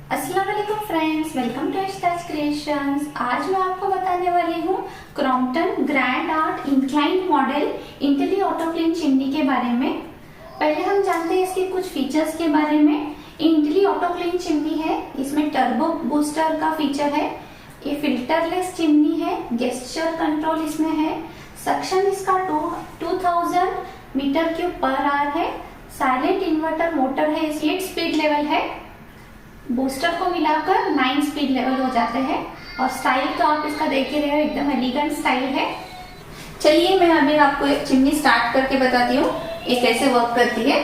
अस्सलाम वालेकुम friends, welcome to एस्टाज creations. आज मैं आपको बताने वाली हूँ Crompton grand art inclined model Intelli auto clean chimney के बारे में। पहले हम जानते हैं इसके कुछ फीचर्स के बारे में। इंटेली ऑटो क्लीन चिमनी है, इसमें टर्बो बूस्टर का फीचर है, ये फिल्टरलेस चिमनी है, गेस्चर कंट्रोल इसमें है, सक्शन इसका 2000 मीटर क्यूब पर आवर है, साइलेंट इन्वर्टर मोटर है, 8 स्पीड लेवल है, बूस्टर को मिलाकर 9 स्पीड लेवल हो जाते हैं। और स्टाइल तो आप इसका देख ही रहे हो, एकदम एलिगेंट स्टाइल है। चलिए मैं अभी आपको एक चिमनी स्टार्ट करके बताती हूँ ये कैसे वर्क करती है।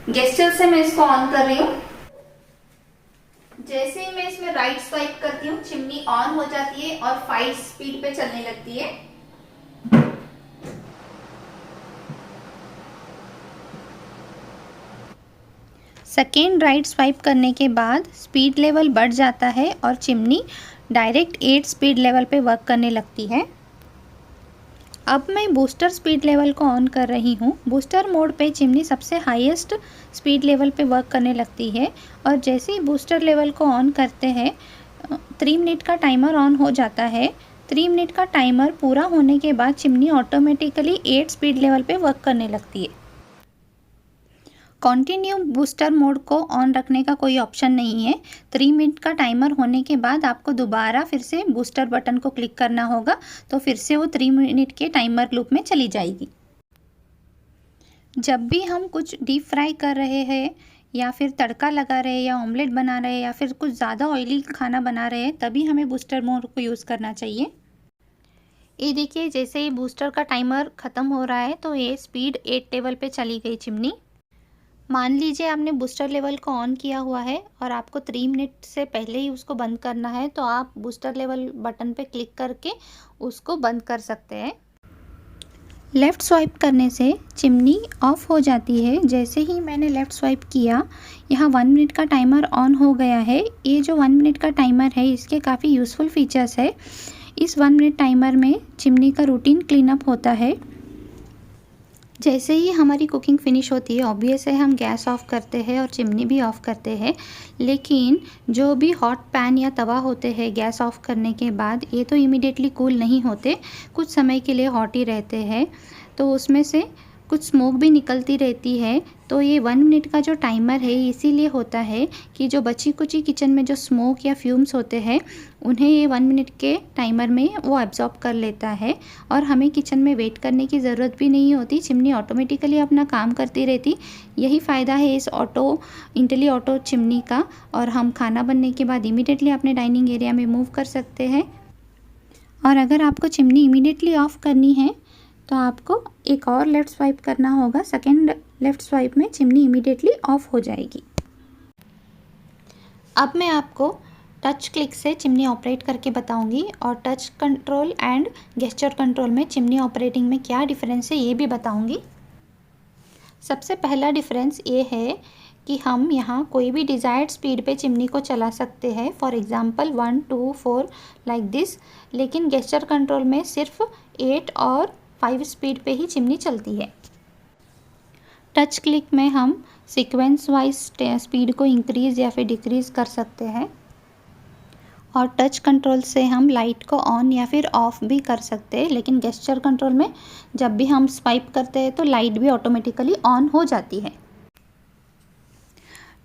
गेस्चर से मैं इसको ऑन कर रही हूँ। जैसे ही मैं इसमें राइट स्वाइप करती हूँ चिमनी ऑन हो जाती है और 5 स्पीड पे चलने लगती है। सेकेंड राइट स्वाइप करने के बाद स्पीड लेवल बढ़ जाता है और चिमनी डायरेक्ट 8 स्पीड लेवल पे वर्क करने लगती है। अब मैं बूस्टर स्पीड लेवल को ऑन कर रही हूँ। बूस्टर मोड पे चिमनी सबसे हाईएस्ट स्पीड लेवल पे वर्क करने लगती है और जैसे ही बूस्टर लेवल को ऑन करते हैं 3 मिनट का टाइमर ऑन हो जाता है। 3 मिनट का टाइमर पूरा होने के बाद चिमनी ऑटोमेटिकली 8 स्पीड लेवल पे वर्क करने लगती है। कॉन्टिन्यू बूस्टर मोड को ऑन रखने का कोई ऑप्शन नहीं है। 3 मिनट का टाइमर होने के बाद आपको दोबारा फिर से बूस्टर बटन को क्लिक करना होगा, तो फिर से वो 3 मिनट के टाइमर लूप में चली जाएगी। जब भी हम कुछ डीप फ्राई कर रहे हैं या फिर तड़का लगा रहे हैं या ऑमलेट बना रहे हैं या फिर कुछ ज़्यादा ऑयली खाना बना रहे हैं, तभी हमें बूस्टर मोड को यूज़ करना चाहिए। ये देखिए, जैसे ही बूस्टर का टाइमर ख़त्म हो रहा है तो ये स्पीड 8 लेवल पे चली गई चिमनी। मान लीजिए आपने बूस्टर लेवल को ऑन किया हुआ है और आपको 3 मिनट से पहले ही उसको बंद करना है, तो आप बूस्टर लेवल बटन पे क्लिक करके उसको बंद कर सकते हैं। लेफ़्ट स्वाइप करने से चिमनी ऑफ हो जाती है। जैसे ही मैंने लेफ़्ट स्वाइप किया, यहाँ 1 मिनट का टाइमर ऑन हो गया है। ये जो 1 मिनट का टाइमर है इसके काफ़ी यूज़फुल फीचर्स है। इस 1 मिनट टाइमर में चिमनी का रूटीन क्लीनअप होता है। जैसे ही हमारी कुकिंग फिनिश होती है ऑब्वियस है हम गैस ऑफ करते हैं और चिमनी भी ऑफ़ करते हैं, लेकिन जो भी हॉट पैन या तवा होते हैं गैस ऑफ करने के बाद ये तो इमीडिएटली कूल नहीं होते, कुछ समय के लिए हॉट ही रहते हैं, तो उसमें से कुछ स्मोक भी निकलती रहती है। तो ये 1 मिनट का जो टाइमर है इसीलिए होता है कि जो बची कुची किचन में जो स्मोक या फ्यूम्स होते हैं उन्हें ये 1 मिनट के टाइमर में वो एब्जॉर्ब कर लेता है और हमें किचन में वेट करने की ज़रूरत भी नहीं होती। चिमनी ऑटोमेटिकली अपना काम करती रहती। यही फ़ायदा है इस इंटेली ऑटो चिमनी का। और हम खाना बनने के बाद इमीडिएटली अपने डाइनिंग एरिया में मूव कर सकते हैं। और अगर आपको चिमनी इमीडिएटली ऑफ़ करनी है तो आपको एक और लेफ़्ट स्वाइप करना होगा। सेकेंड लेफ़्ट स्वाइप में चिमनी इमीडिएटली ऑफ हो जाएगी। अब मैं आपको टच क्लिक से चिमनी ऑपरेट करके बताऊंगी और touch control and gesture control में चिमनी ऑपरेटिंग में क्या डिफरेंस है ये भी बताऊंगी। सबसे पहला डिफरेंस ये है कि हम यहाँ कोई भी डिज़ायर्ड स्पीड पे चिमनी को चला सकते हैं, फॉर एग्ज़ाम्पल 1 2 4 लाइक दिस। लेकिन गेस्चर कंट्रोल में सिर्फ 8 और 5 स्पीड पे ही चिमनी चलती है। टच क्लिक में हम सीक्वेंस वाइज स्पीड को इंक्रीज़ या फिर डिक्रीज़ कर सकते हैं और टच कंट्रोल से हम लाइट को ऑन या फिर ऑफ़ भी कर सकते हैं। लेकिन गेस्चर कंट्रोल में जब भी हम स्वाइप करते हैं तो लाइट भी ऑटोमेटिकली ऑन हो जाती है।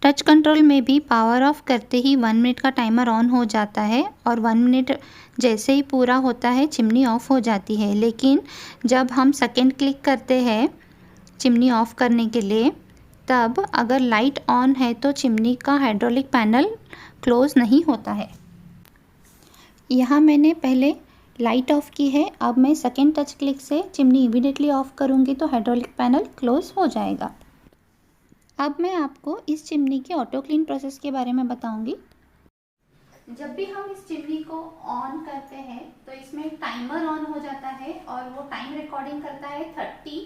टच कंट्रोल में भी पावर ऑफ करते ही 1 मिनट का टाइमर ऑन हो जाता है और 1 मिनट जैसे ही पूरा होता है चिमनी ऑफ़ हो जाती है। लेकिन जब हम सेकेंड क्लिक करते हैं चिमनी ऑफ़ करने के लिए, तब अगर लाइट ऑन है तो चिमनी का हाइड्रोलिक पैनल क्लोज़ नहीं होता है। यहाँ मैंने पहले लाइट ऑफ़ की है, अब मैं सेकेंड टच क्लिक से चिमनी इमीडिएटली ऑफ़ करूँगी तो हाइड्रोलिक पैनल क्लोज़ हो जाएगा। अब मैं आपको इस चिमनी के ऑटो क्लीन प्रोसेस के बारे में बताऊंगी। जब भी हम इस चिमनी को ऑन करते हैं तो इसमें टाइमर ऑन हो जाता है और वो टाइम रिकॉर्डिंग करता है 30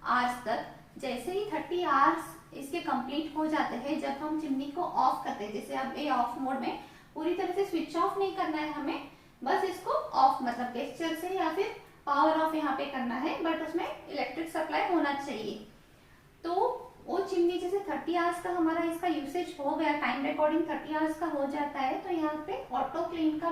आवर्स तक। जैसे ही 30 आवर्स इसके कंप्लीट हो जाते हैं, जब हम चिमनी को ऑफ करते हैं, जैसे अब ये ऑफ मोड में पूरी तरह से स्विच ऑफ नहीं करना है हमें, बस इसको ऑफ मतलब गेस्चर से या फिर पावर ऑफ यहाँ पे करना है, बट उसमें इलेक्ट्रिक सप्लाई होना चाहिए। तो वो चिमनी जैसे 30 आवर्स का हमारा इसका यूसेज हो गया, टाइम रिकॉर्डिंग 30 आवर्स का हो जाता है, तो यहाँ पे ऑटो क्लीन का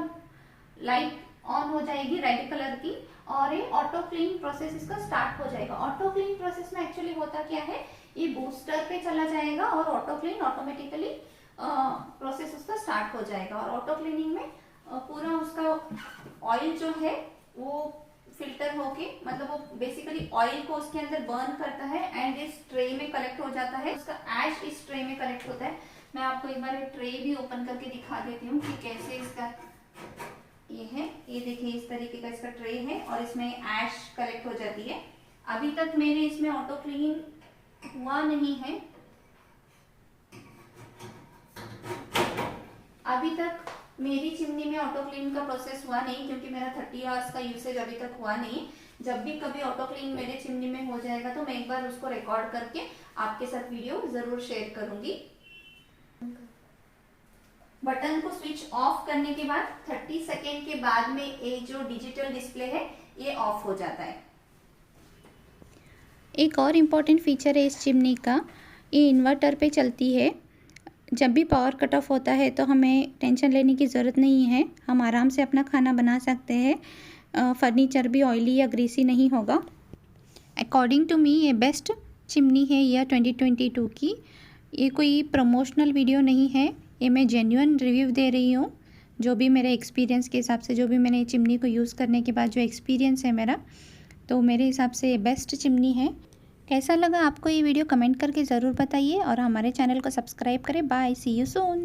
लाइट ऑन हो जाएगी रेड कलर की, और ये ऑटो क्लीन प्रोसेस इसका स्टार्ट हो जाएगा। ऑटो क्लीन प्रोसेस में एक्चुअली होता क्या है, ये बूस्टर पे चला जाएगा और ऑटो क्लीन ऑटोमेटिकली प्रोसेस उसका स्टार्ट हो जाएगा। और ऑटो क्लीनिंग में पूरा उसका ऑयल जो है वो फिल्टर होके, मतलब वो बेसिकली ऑयल को उसके अंदर बर्न करता है एंड इस ट्रे में कलेक्ट हो जाता है, उसका ऐश इस ट्रे में कलेक्ट होता है। मैं आपको एक बार ट्रे भी ओपन करके दिखा देती हूँ कि कैसे इसका ये है। ये देखिए इस तरीके का इसका ट्रे है और इसमें ऐश कलेक्ट हो जाती है। अभी तक मेरे इसमें ऑटो क्लीनिंग हुआ नहीं है, अभी तक मेरी चिमनी में ऑटो क्लीन का प्रोसेस हुआ नहीं, क्योंकि मेरा 30 आवर्स का यूसेज अभी तक हुआ नहीं। जब भी कभी ऑटो क्लीन मेरे चिमनी में हो जाएगा तो मैं एक बार उसको रिकॉर्ड करके आपके साथ वीडियो जरूर शेयर करूंगी। बटन को स्विच ऑफ करने के बाद 30 सेकेंड के बाद में ये जो डिजिटल डिस्प्ले है ये ऑफ हो जाता है। एक और इम्पॉर्टेंट फीचर है इस चिमनी का, ये इन्वर्टर पे चलती है। जब भी पावर कट ऑफ होता है तो हमें टेंशन लेने की ज़रूरत नहीं है, हम आराम से अपना खाना बना सकते हैं। फर्नीचर भी ऑयली या ग्रीसी नहीं होगा। अकॉर्डिंग टू मी ये बेस्ट चिमनी है ईयर 2022 की। ये कोई प्रमोशनल वीडियो नहीं है, ये मैं जेन्युइन रिव्यू दे रही हूँ, जो भी मेरे एक्सपीरियंस के हिसाब से, जो भी मैंने चिमनी को यूज़ करने के बाद जो एक्सपीरियंस है मेरा, तो मेरे हिसाब से ये बेस्ट चिमनी है। कैसा लगा आपको ये वीडियो कमेंट करके ज़रूर बताइए और हमारे चैनल को सब्सक्राइब करें। Bye, see you soon.